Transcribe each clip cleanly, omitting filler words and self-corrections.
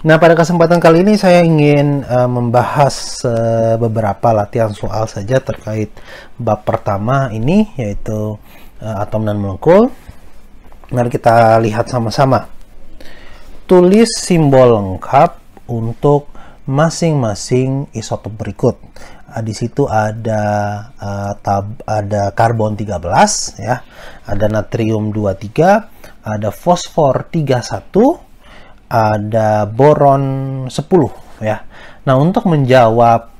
Nah, pada kesempatan kali ini saya ingin membahas beberapa latihan soal saja terkait bab pertama ini, yaitu atom dan molekul. Mari kita lihat sama-sama. Tulis simbol lengkap untuk masing-masing isotop berikut. Di situ ada karbon 13 ya, ada natrium 23, ada fosfor 31, ada boron 10 ya. Nah, untuk menjawab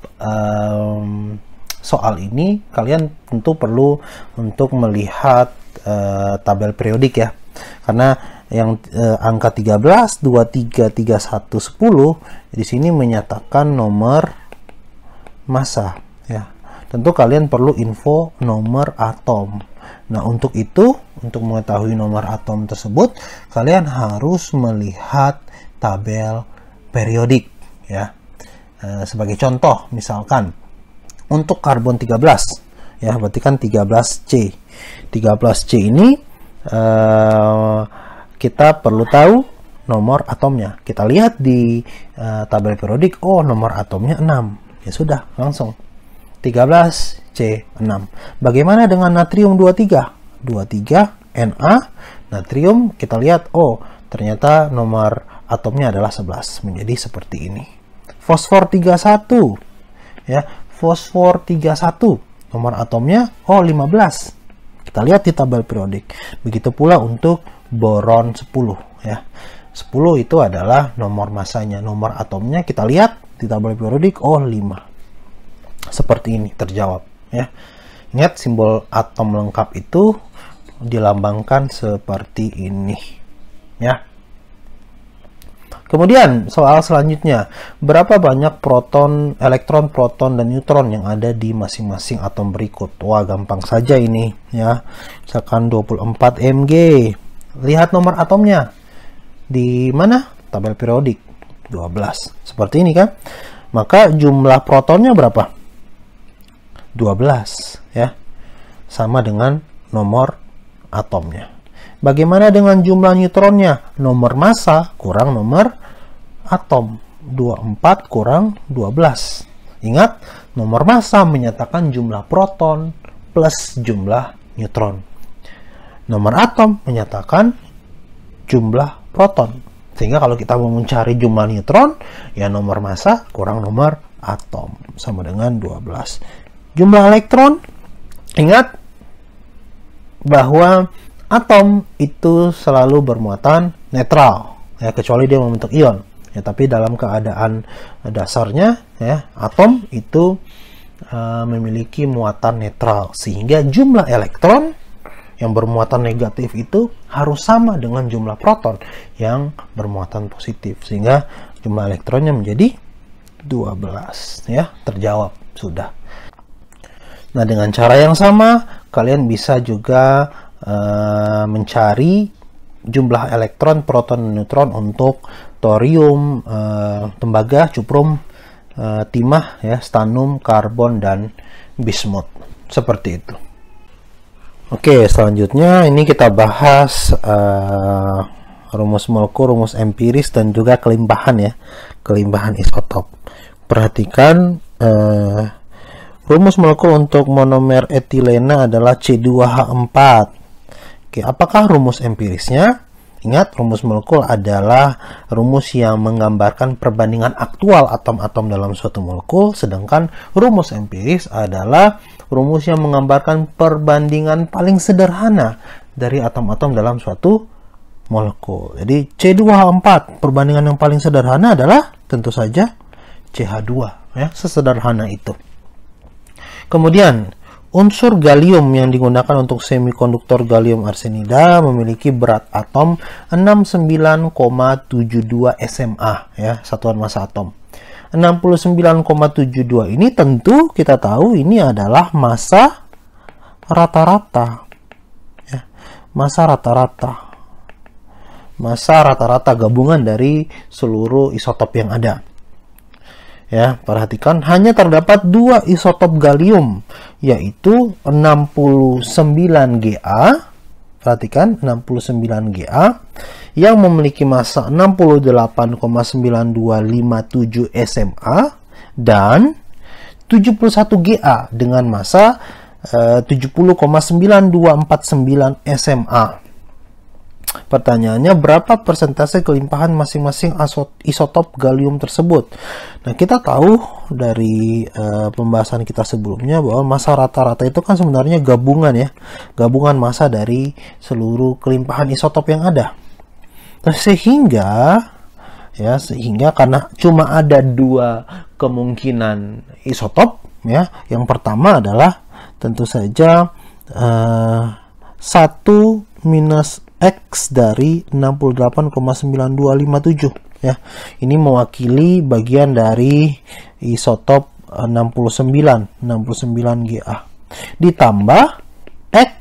soal ini kalian tentu perlu untuk melihat tabel periodik ya. Karena yang angka 13, 23, 31, 10 di sini menyatakan nomor massa ya. Tentu kalian perlu info nomor atom. Nah, untuk itu, untuk mengetahui nomor atom tersebut, kalian harus melihat tabel periodik ya. Sebagai contoh, misalkan untuk karbon 13 ya, berarti kan 13C. 13C ini kita perlu tahu nomor atomnya. Kita lihat di tabel periodik, oh nomor atomnya 6. Ya sudah, langsung 13C6. Bagaimana dengan natrium 23? 23Na, natrium kita lihat, oh ternyata nomor atomnya adalah 11, menjadi seperti ini. Fosfor 31 ya, fosfor 31 nomor atomnya oh 15. Kita lihat di tabel periodik. Begitu pula untuk boron 10 ya. 10 itu adalah nomor masanya, nomor atomnya kita lihat di tabel periodik oh 5. Seperti ini terjawab ya. Ingat, simbol atom lengkap itu dilambangkan seperti ini ya. Kemudian soal selanjutnya, berapa banyak proton, elektron, proton, dan neutron yang ada di masing-masing atom berikut? Wah, gampang saja ini ya. Misalkan 24 Mg. Lihat nomor atomnya di mana? Tabel periodik 12. Seperti ini kan? Maka jumlah protonnya berapa? 12 ya, sama dengan nomor atomnya. Bagaimana dengan jumlah neutronnya? Nomor massa kurang nomor atom, 24 kurang 12. Ingat, nomor massa menyatakan jumlah proton plus jumlah neutron. Nomor atom menyatakan jumlah proton. Sehingga kalau kita mau mencari jumlah neutron, ya nomor massa kurang nomor atom, sama dengan 12. Jumlah elektron, ingat bahwa atom itu selalu bermuatan netral ya, kecuali dia membentuk ion ya. Tapi dalam keadaan dasarnya ya, atom itu memiliki muatan netral, sehingga jumlah elektron yang bermuatan negatif itu harus sama dengan jumlah proton yang bermuatan positif, sehingga jumlah elektronnya menjadi 12 ya. Terjawab sudah. Nah, dengan cara yang sama kalian bisa juga mencari jumlah elektron, proton, dan neutron untuk thorium, tembaga, cuprum, timah, ya, stannum, karbon, dan bismut. Seperti itu. Oke, selanjutnya ini kita bahas rumus molekul, rumus empiris, dan juga kelimpahan ya, kelimpahan isotop. Perhatikan rumus molekul untuk monomer etilena adalah C2H4. Oke, apakah rumus empirisnya? Ingat, rumus molekul adalah rumus yang menggambarkan perbandingan aktual atom-atom dalam suatu molekul, sedangkan rumus empiris adalah rumus yang menggambarkan perbandingan paling sederhana dari atom-atom dalam suatu molekul. Jadi C2H4, perbandingan yang paling sederhana adalah tentu saja CH2 ya, sesederhana itu. Kemudian, unsur gallium yang digunakan untuk semikonduktor gallium arsenida memiliki berat atom 69,72 SMA ya, satuan massa atom. 69,72 ini tentu kita tahu ini adalah massa rata-rata ya, massa rata-rata. Massa rata-rata gabungan dari seluruh isotop yang ada. Ya, perhatikan hanya terdapat 2 isotop gallium, yaitu 69Ga perhatikan 69Ga yang memiliki massa 68,9257 SMA dan 71Ga dengan massa 70,9249 SMA. Pertanyaannya, berapa persentase kelimpahan masing-masing isotop gallium tersebut? Nah, kita tahu dari pembahasan kita sebelumnya bahwa massa rata-rata itu kan sebenarnya gabungan ya, gabungan massa dari seluruh kelimpahan isotop yang ada. Nah, sehingga karena cuma ada dua kemungkinan isotop ya, yang pertama adalah tentu saja 1 minus X dari 68,9257 ya. Ini mewakili bagian dari isotop 69Ga ditambah X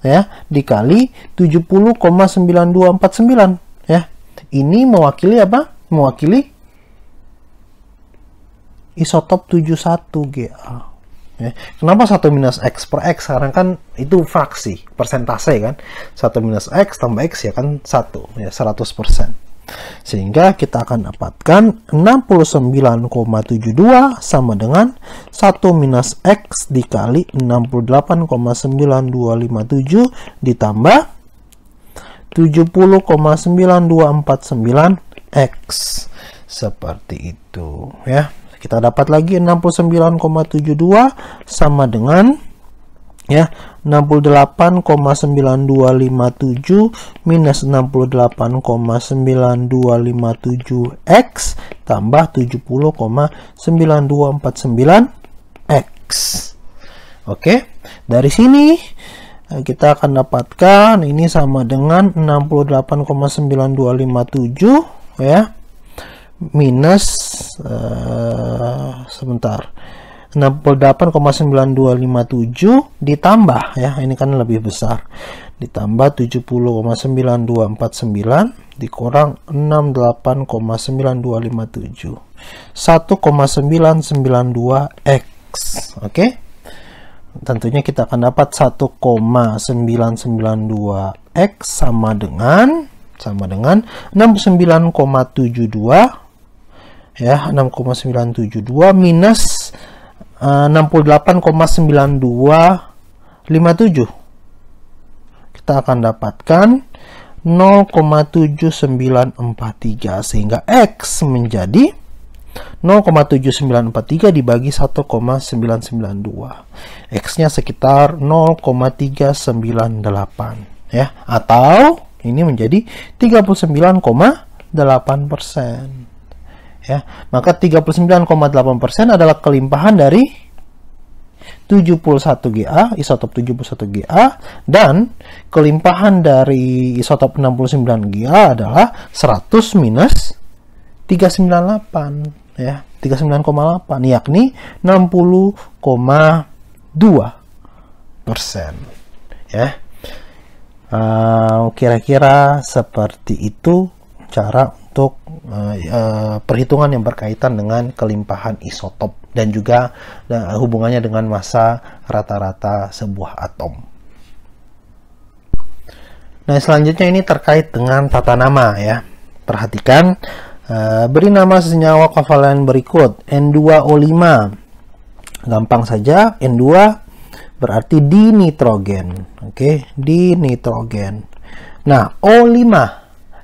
ya dikali 70,9249 ya. Ini mewakili apa? Mewakili isotop 71Ga. Kenapa 1 minus X per X? Karena kan itu fraksi, persentase kan. 1 minus X tambah X ya kan 1, ya 100%. Sehingga kita akan dapatkan 69,72 sama dengan 1 minus X dikali 68,9257 ditambah 70,9249X. Seperti itu ya. Kita dapat lagi 69,72 sama dengan ya 68,9257 minus 68,9257X tambah 70,9249X. Oke, dari sini kita akan dapatkan ini sama dengan 68,9257 ya minus 68,9257 ditambah ya, ini kan lebih besar, ditambah 70,9249 dikurang 68,9257 1,992X. Oke, tentunya kita akan dapat 1,992X sama dengan 69,72 ya, 6,972 minus 68,9257. Kita akan dapatkan 0,7943 sehingga X menjadi 0,7943 dibagi 1,992. X-nya sekitar 0,398 ya, atau ini menjadi 39,8%. Ya, maka 39,8% adalah kelimpahan dari 71Ga, isotop 71Ga, dan kelimpahan dari isotop 69Ga adalah 100 minus 398 ya, 39,8 yakni 60,2% ya. Kira-kira seperti itu cara untuk perhitungan yang berkaitan dengan kelimpahan isotop dan juga hubungannya dengan massa rata-rata sebuah atom. Nah, selanjutnya ini terkait dengan tata nama ya. Perhatikan, beri nama senyawa kovalen berikut. N2O5. Gampang saja, N2 berarti dinitrogen. Oke, dinitrogen. Nah, O5.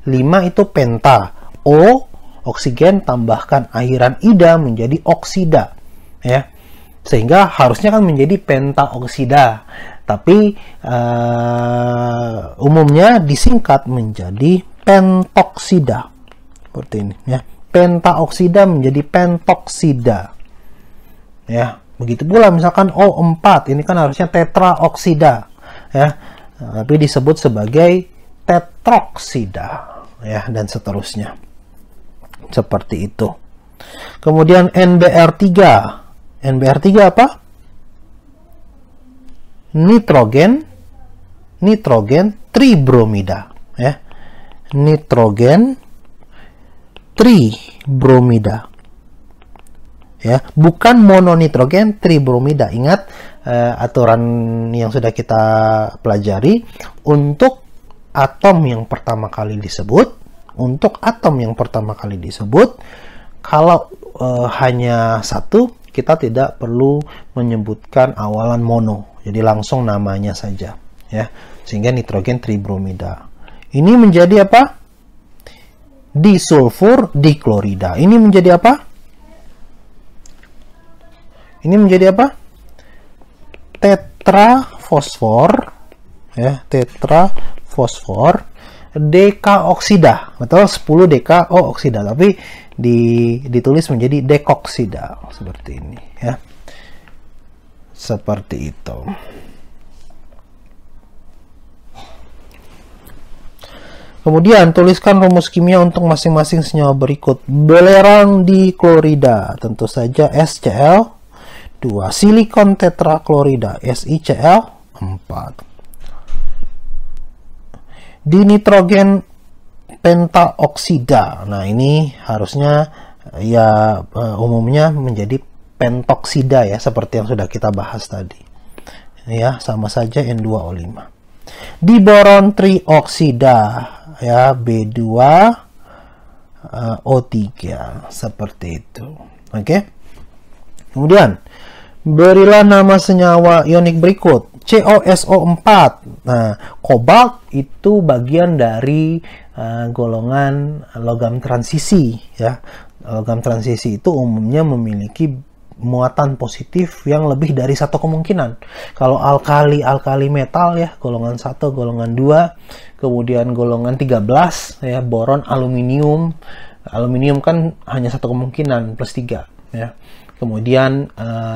5 itu penta. O oksigen tambahkan airan ida menjadi oksida ya, sehingga harusnya kan menjadi pentaoksida, tapi umumnya disingkat menjadi pentoksida seperti ini ya, pentaoksida menjadi pentoksida ya. Begitu pula misalkan O4, ini kan harusnya tetraoksida ya, tapi disebut sebagai tetroksida ya, dan seterusnya. Seperti itu. Kemudian NBR3. NBR3 apa? Nitrogen tribromida ya. Nitrogen tribromida. ya, bukan mononitrogen tribromida. Ingat aturan yang sudah kita pelajari. Untuk atom yang pertama kali disebut, kalau hanya satu, kita tidak perlu menyebutkan awalan mono, jadi langsung namanya saja, ya. Sehingga nitrogen tribromida ini menjadi apa? Disulfur diklorida. Ini menjadi apa? Tetrafosfor, ya, tetrafosfor dekaoksida. Betul, 10 dekaoksida, tapi ditulis menjadi dekoksida seperti ini, ya. Seperti itu. Kemudian tuliskan rumus kimia untuk masing-masing senyawa berikut. Belerang diklorida, tentu saja SCl2. Silikon tetraklorida, SiCl4. Dinitrogen pentaoksida. Nah, ini harusnya ya umumnya menjadi pentoksida, ya, seperti yang sudah kita bahas tadi. Ya, sama saja N2O5. Diboron trioksida, ya, B2O3, seperti itu. Oke. Kemudian berilah nama senyawa ionik berikut. COSO4. Nah, kobalt itu bagian dari golongan logam transisi, ya. Logam transisi itu umumnya memiliki muatan positif yang lebih dari satu kemungkinan. Kalau alkali metal, ya, golongan 1, golongan 2, kemudian golongan 13, ya, boron, aluminium kan hanya satu kemungkinan, plus 3, ya. Kemudian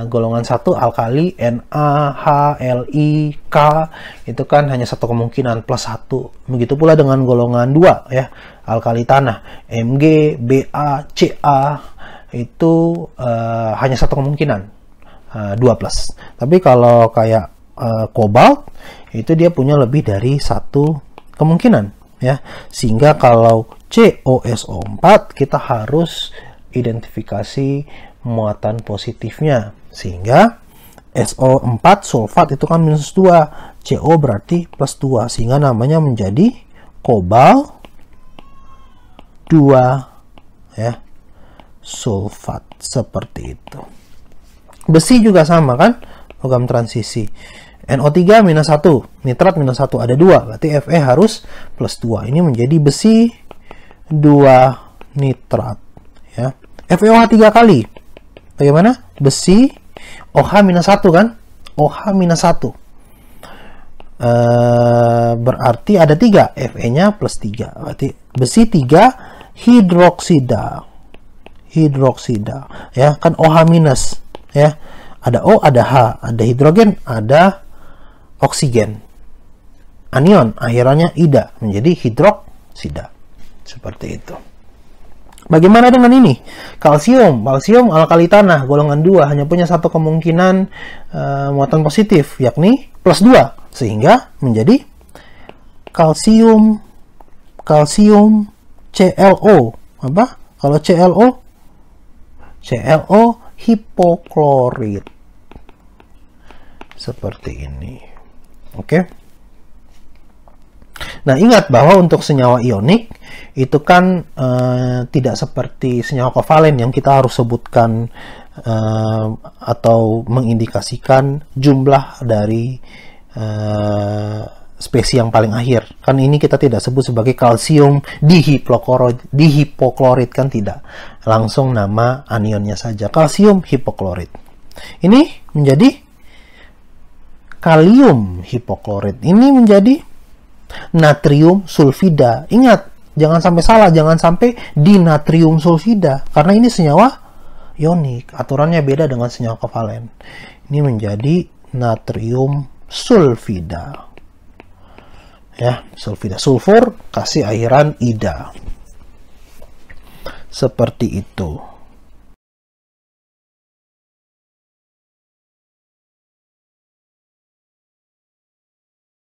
golongan 1 alkali, Na, H, Li, K, itu kan hanya satu kemungkinan, plus 1. Begitu pula dengan golongan 2, ya, alkali tanah, Mg, Ba, Ca, itu hanya satu kemungkinan, 2+. Tapi kalau kayak kobalt, itu dia punya lebih dari satu kemungkinan, ya. Sehingga kalau COSO4, kita harus identifikasi muatan positifnya. Sehingga SO4 sulfat itu kan -2, CO berarti +2, sehingga namanya menjadi kobalt 2, ya, sulfat, seperti itu. Besi juga sama kan, logam transisi. NO3 -1, nitrat -1, ada 2, berarti Fe harus +2. Ini menjadi besi 2 nitrat, ya. FeOH 3 kali. Bagaimana? Besi OH -1 kan? OH -1. Berarti ada 3, Fe-nya +3. Berarti besi 3 hidroksida, ya, kan OH-, ya. Ada O, ada H, ada hidrogen, ada oksigen. Anion akhirannya ida, menjadi hidroksida. Seperti itu. Bagaimana dengan ini? Kalsium alkali tanah, golongan 2, hanya punya satu kemungkinan muatan positif, yakni +2, sehingga menjadi kalsium ClO. Apa? Kalau ClO hipoklorit. Seperti ini. Oke. Nah, ingat bahwa untuk senyawa ionik itu kan tidak seperti senyawa kovalen yang kita harus sebutkan atau mengindikasikan jumlah dari spesies yang paling akhir. Kan ini kita tidak sebut sebagai kalsium dihipoklorit, kan tidak. Langsung nama anionnya saja, kalsium hipoklorit. Ini menjadi kalium hipoklorit. Ini menjadi natrium sulfida. Ingat, jangan sampai salah, jangan sampai dinatrium sulfida, karena ini senyawa ionik. Aturannya beda dengan senyawa kovalen. Ini menjadi natrium sulfida. Ya, sulfida. Sulfur kasih akhiran ida. Seperti itu.